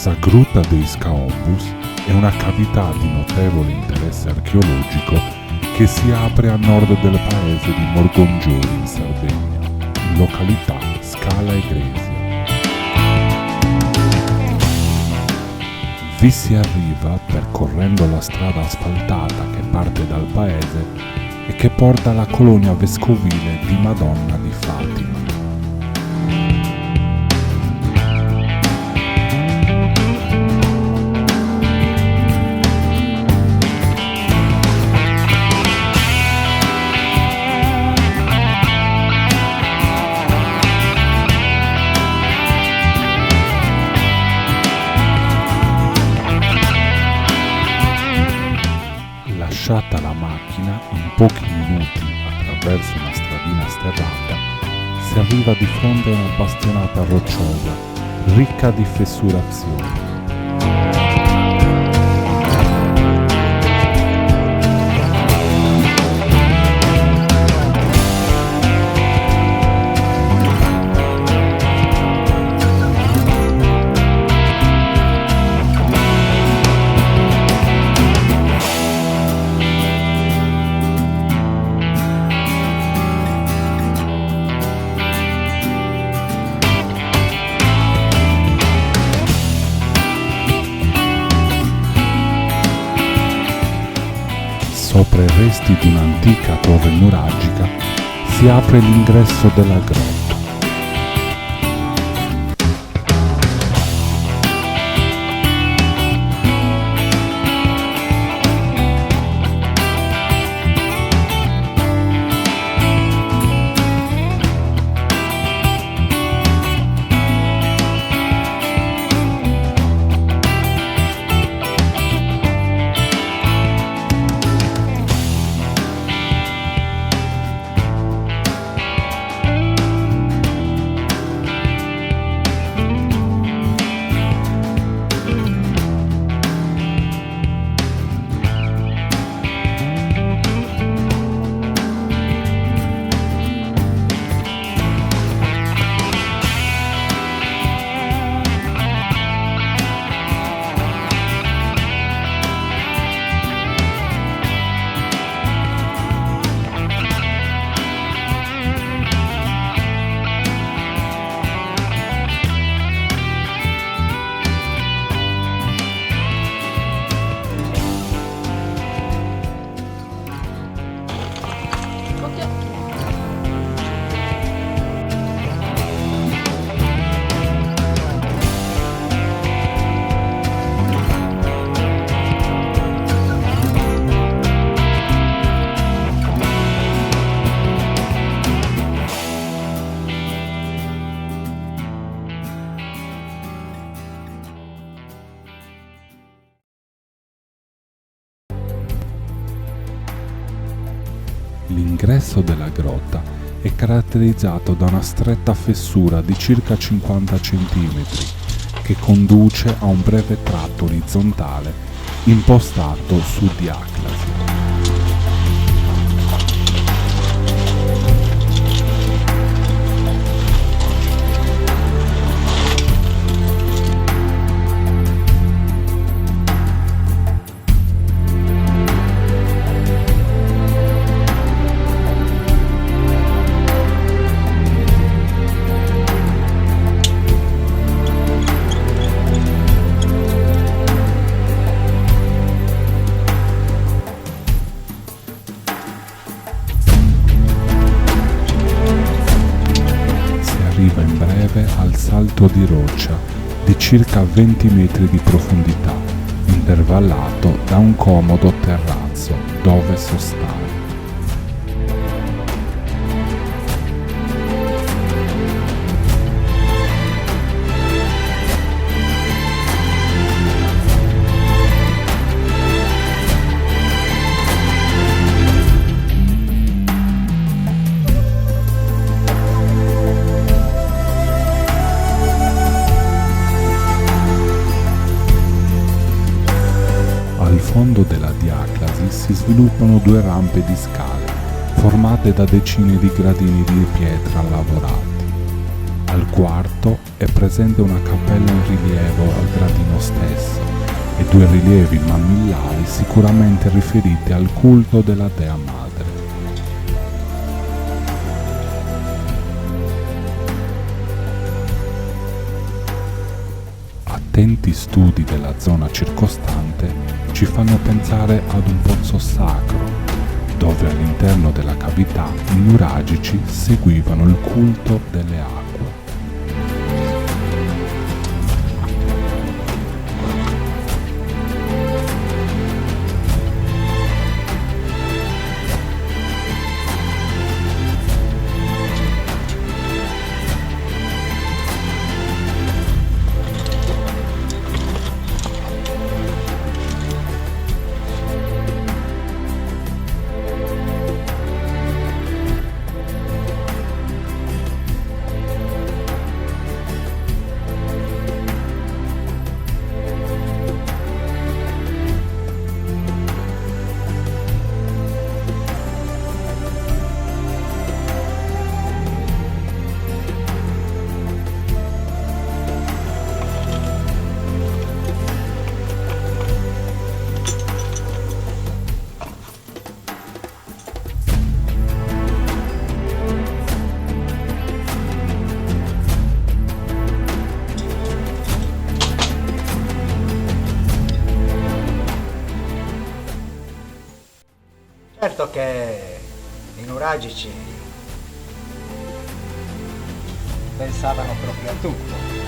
Casa Gruta dei Scaombus è una cavità di notevole interesse archeologico che si apre a nord del paese di Morgongiori in Sardegna, in località Scala Egresia. Vi si arriva percorrendo la strada asfaltata che parte dal paese e che porta alla colonia vescovile di Madonna di Fatima. Lasciata la macchina, in pochi minuti, attraverso una stradina sterrata, si arriva di fronte a una bastionata rocciosa, ricca di fessurazioni. Sopra i resti di un'antica torre nuragica si apre l'ingresso della grotta. L'ingresso della grotta è caratterizzato da una stretta fessura di circa 50 cm che conduce a un breve tratto orizzontale impostato su diaclasi. Arriva in breve al salto di roccia di circa 20 metri di profondità, intervallato da un comodo terrazzo dove sostare. Al fondo della diaclasi si sviluppano due rampe di scale, formate da decine di gradini di pietra lavorati. Al quarto è presente una cappella in rilievo al gradino stesso e due rilievi mammillari sicuramente riferiti al culto della dea madre. Attenti studi della zona circostante ci fanno pensare ad un pozzo sacro, dove all'interno della cavità i nuragici seguivano il culto delle acque. Certo che i nuragici pensavano proprio a tutto.